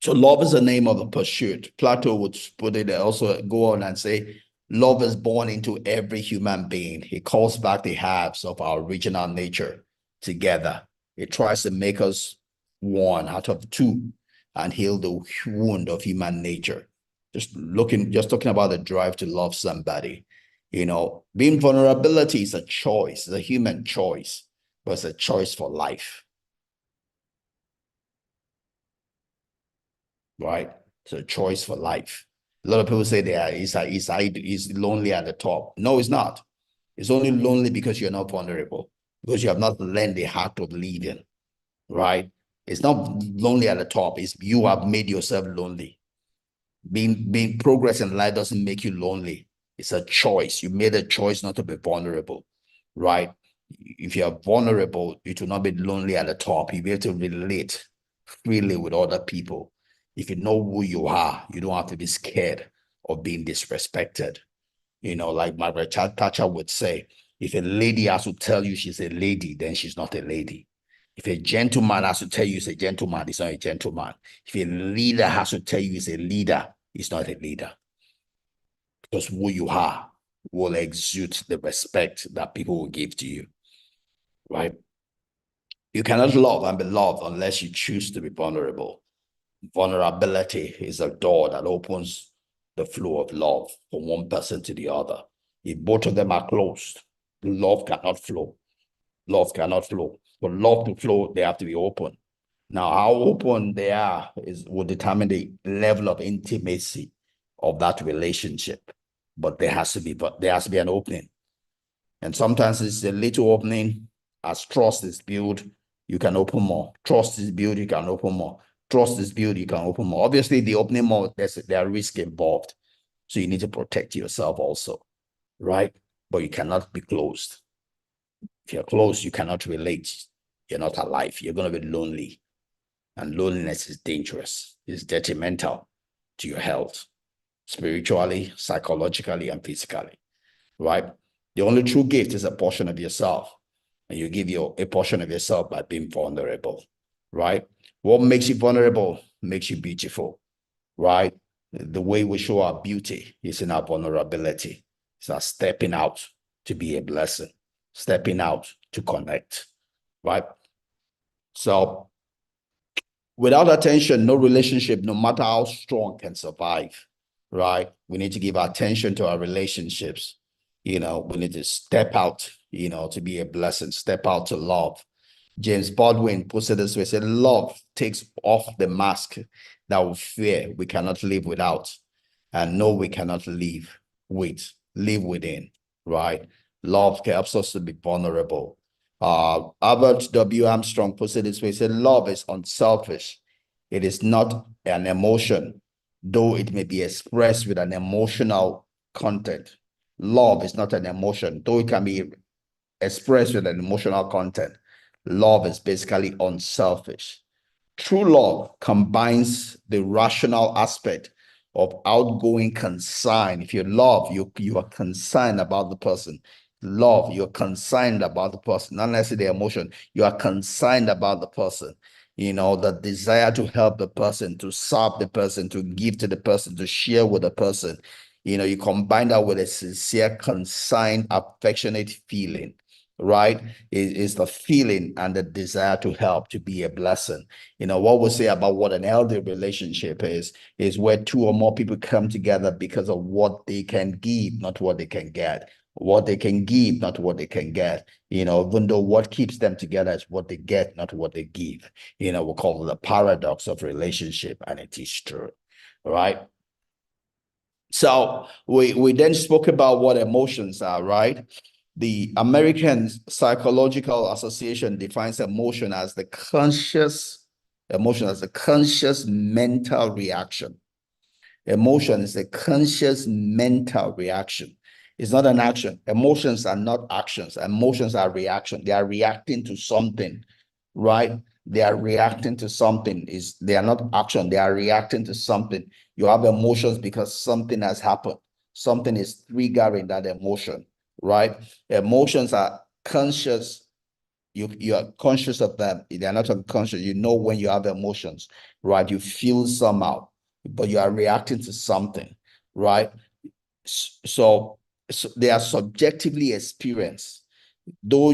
So love is the name of the pursuit. Plato would put it also go on and say, love is born into every human being. It calls back the halves of our original nature together. It tries to make us one out of two and heal the wound of human nature. Just talking about the drive to love somebody. Being vulnerability is a choice, it's a human choice, but it's a choice for life. Right? It's a choice for life. A lot of people say he's lonely at the top. No, it's not. It's only lonely because you're not vulnerable, because you have not learned the heart of leading, right? It's not lonely at the top. It's you have made yourself lonely. Being progress in life doesn't make you lonely. It's a choice. You made a choice not to be vulnerable, right? If you are vulnerable, you will not be lonely at the top. You'll be able to relate freely with other people. If you know who you are, you don't have to be scared of being disrespected. Like Margaret Thatcher would say, if a lady has to tell you she's a lady, then she's not a lady. If a gentleman has to tell you he's a gentleman, he's not a gentleman. If a leader has to tell you he's a leader, he's not a leader. Because who you are will exude the respect that people will give to you, right? You cannot love and be loved unless you choose to be vulnerable. Vulnerability is a door that opens the flow of love from one person to the other. If both of them are closed, love cannot flow. Love cannot flow. For love to flow, they have to be open. Now, how open they are will determine the level of intimacy of that relationship. But there has to be an opening. And sometimes it's a little opening. As trust is built, you can open more. Trust is built, you can open more. Trust is built, you can open more. Obviously, the opening more, there are risks involved. So you need to protect yourself also, right? But you cannot be closed. If you're closed, you cannot relate. You're not alive. You're going to be lonely. And loneliness is dangerous. It's detrimental to your health, spiritually, psychologically, and physically, right? The only true gift is a portion of yourself. And you give you a portion of yourself by being vulnerable, right? What makes you vulnerable makes you beautiful, right? The way we show our beauty is in our vulnerability. It's our stepping out to be a blessing, stepping out to connect, right? So without attention, no relationship, no matter how strong, can survive, right? We need to give attention to our relationships. We need to step out, to be a blessing, step out to love. James Baldwin puts it this way, said, love takes off the mask that we fear we cannot live without, and know we cannot live within, right? Love helps us to be vulnerable. Albert W. Armstrong puts it this way, he said, love is unselfish. It is not an emotion, though it may be expressed with an emotional content. Love is not an emotion, though it can be expressed with an emotional content. Love is basically unselfish. True love combines the rational aspect of outgoing concern. If you love, you are concerned about the person. Love, you're concerned about the person, not necessarily the emotion. You are concerned about the person. The desire to help the person, to serve the person, to give to the person, to share with the person. You combine that with a sincere, concerned, affectionate feeling, right? Is the feeling and the desire to help, to be a blessing. What we say about what an healthy relationship is where two or more people come together because of what they can give, not what they can get. What they can give, not what they can get. Even though what keeps them together is what they get, not what they give. We call it the paradox of relationship, and it is true, right? So we then spoke about what emotions are, right? The American Psychological Association defines emotion as a conscious mental reaction. Emotion is a conscious mental reaction. It's not an action. Emotions are not actions. Emotions are reaction. They are reacting to something, right? They are reacting to something. They are not action. They are reacting to something. You have emotions because something has happened. Something is triggering that emotion, right? Emotions are conscious you are conscious of them. They are not unconscious. You know when you have emotions, right? You feel somehow, but you are reacting to something, right? So, so they are subjectively experienced, though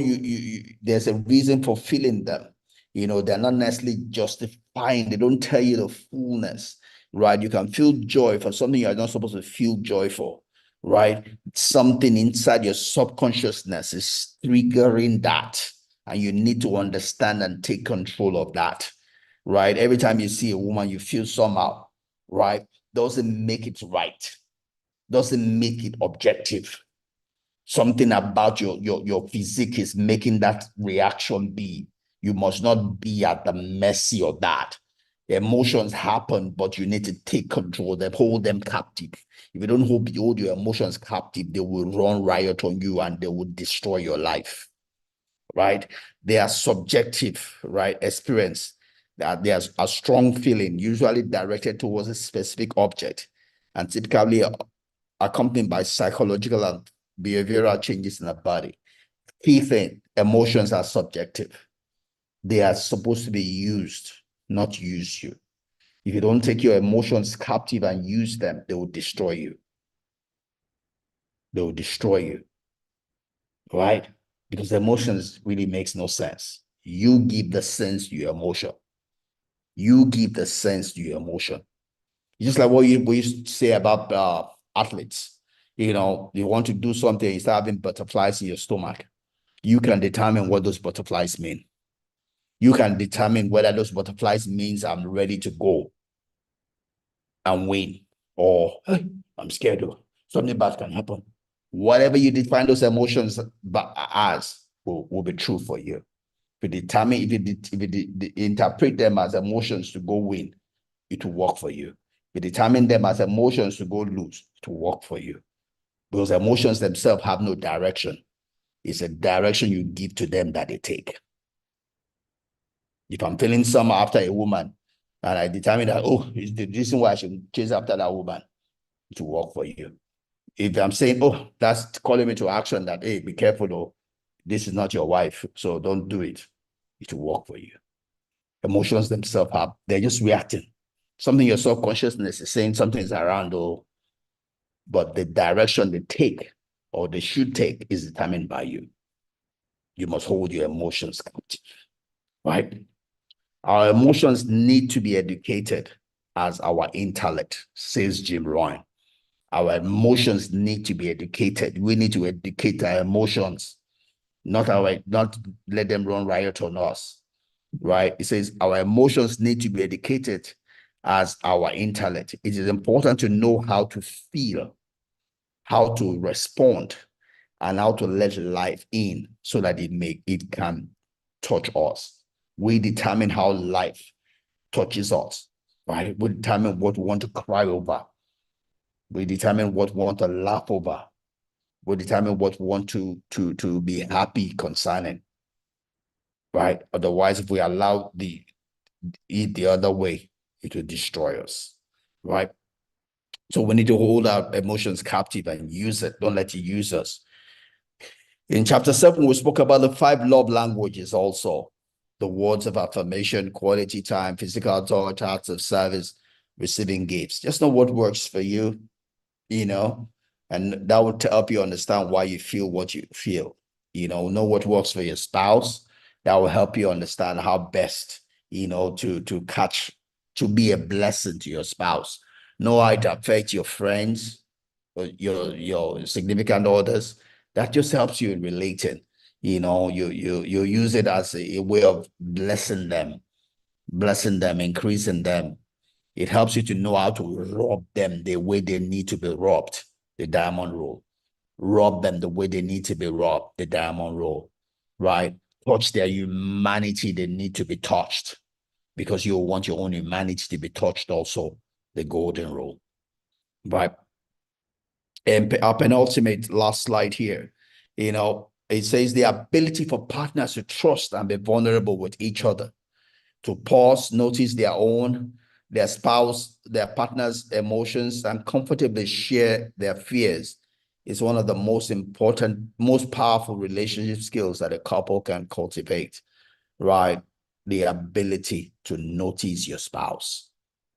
there's a reason for feeling them. They're not necessarily justifying. They don't tell you the fullness, right? You can feel joy for something you're not supposed to feel joy for, right? Something inside your subconsciousness is triggering that, and you need to understand and take control of that, right? Every time you see a woman, you feel somehow, right? Doesn't make it right, doesn't make it objective. Something about your physique is making that reaction be. You must not be at the mercy of that. The emotions happen, but you need to take control of them, hold them captive. If you don't hold your emotions captive, they will run riot on you and they will destroy your life, right? They are subjective, right? Experience. That there's a strong feeling, usually directed towards a specific object, and typically accompanied by psychological and behavioral changes in the body. Key thing, emotions are subjective. They are supposed to be used, not use you. If you don't take your emotions captive and use them, they will destroy you. They will destroy you, right? Because emotions really makes no sense. You give the sense to your emotion. You give the sense to your emotion. Just like what we used to say about athletes. You want to do something, you start having butterflies in your stomach. You can determine what those butterflies mean. You can determine whether those butterflies means I'm ready to go and win, or hey, I'm scared of something bad can happen. Whatever you define those emotions as will be true for you. If you determine, if you interpret them as emotions to go win, it will work for you. If you determine them as emotions to go lose, it will work for you. Because emotions themselves have no direction. It's a direction you give to them that they take. If I'm feeling some after a woman and I determine that, oh, it's the reason why I should chase after that woman, it will work for you. If I'm saying, oh, that's calling me to action that, hey, be careful, though, this is not your wife, so don't do it, it will work for you. Emotions themselves they're just reacting. Something your subconsciousness is saying something is around, though, but the direction they take or they should take is determined by you. You must hold your emotions captive, right? Our emotions need to be educated as our intellect, says Jim Rohn. Our emotions need to be educated. We need to educate our emotions, not let them run riot on us, right? It says our emotions need to be educated as our intellect. It is important to know how to feel, how to respond, and how to let life in so that it can touch us. We determine how life touches us, right? We determine what we want to cry over. We determine what we want to laugh over. We determine what we want to be happy concerning, right? Otherwise, if we allow it the other way, it will destroy us, right? So we need to hold our emotions captive and use it. Don't let it use us. In chapter 7, we spoke about the 5 love languages also. The words of affirmation, quality time, physical touch, acts of service, receiving gifts. Just know what works for you, and that will help you understand why you feel what you feel. Know what works for your spouse. That will help you understand how best, to be a blessing to your spouse. Know how it affects your friends, or your significant others. That just helps you in relating. You use it as a way of blessing them, increasing them. It helps you to know how to rob them the way they need to be robbed, the diamond rule. Rob them the way they need to be robbed, the diamond rule, right? Touch their humanity, they need to be touched, because you want your own humanity to be touched also, the golden rule, right? And our penultimate last slide here, it says the ability for partners to trust and be vulnerable with each other, to pause, notice their spouse, their partner's emotions, and comfortably share their fears It's one of the most important, most powerful relationship skills that a couple can cultivate, right? The ability to notice your spouse.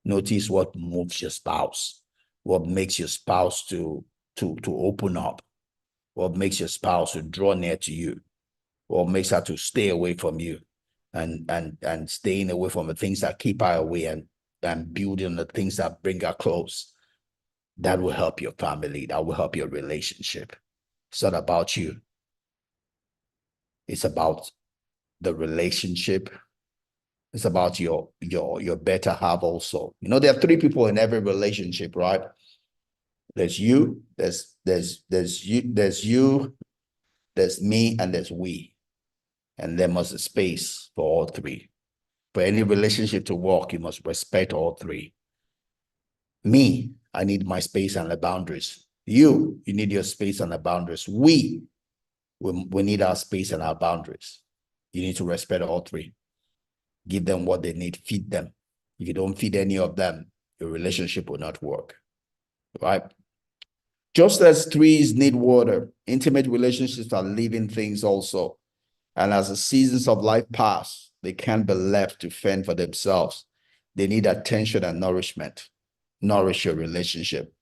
Notice what moves your spouse, what makes your spouse to open up, what makes your spouse to draw near to you, what makes her to stay away from you, and staying away from the things that keep her away, and building the things that bring her close. That will help your family. That will help your relationship. It's not about you. It's about the relationship. It's about your better half also. You know, there are three people in every relationship, right? There's you, there's me, and there's we. And there must be space for all three. For any relationship to work, you must respect all three. Me, I need my space and the boundaries. You need your space and the boundaries. We need our space and our boundaries. You need to respect all three. Give them what they need, feed them. If you don't feed any of them, your relationship will not work, right? Just as trees need water, intimate relationships are living things also. And as the seasons of life pass, they can't be left to fend for themselves. They need attention and nourishment. Nourish your relationship,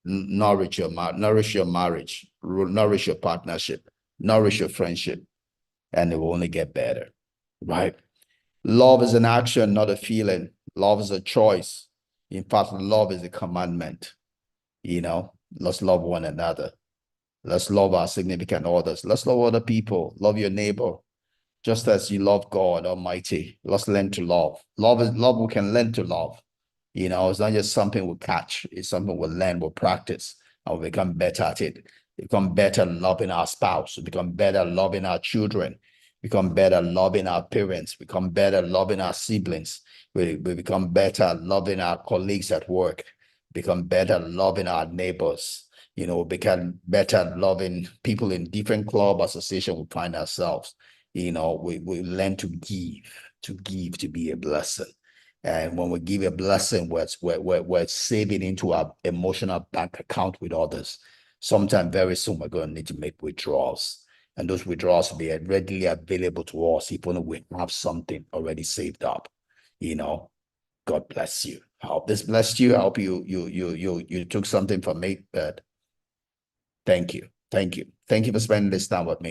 nourish your marriage, nourish your partnership, nourish your friendship, and it will only get better, right? Love is an action, not a feeling. Love is a choice. In fact, love is a commandment. You know, let's love one another. Let's love our significant others. Let's love other people. Love your neighbor just as you love God Almighty. Let's learn to love. Love is love. We can learn to love. You know, it's not just something we catch. It's something we learn, we practice, and we become better at it. Become better loving our spouse. Become better loving our children. Become better loving our parents. Become better loving our siblings. We become better loving our colleagues at work. Become better loving our neighbors. You know, become better loving people in different club association we find ourselves. You know, we learn to give, to be a blessing. And when we give a blessing, we're saving into our emotional bank account with others. Sometime very soon, we're going to need to make withdrawals. And those withdrawals will be readily available to us if only we have something already saved up. You know, God bless you. I hope this blessed you. I hope you took something from me. But thank you. Thank you. Thank you for spending this time with me.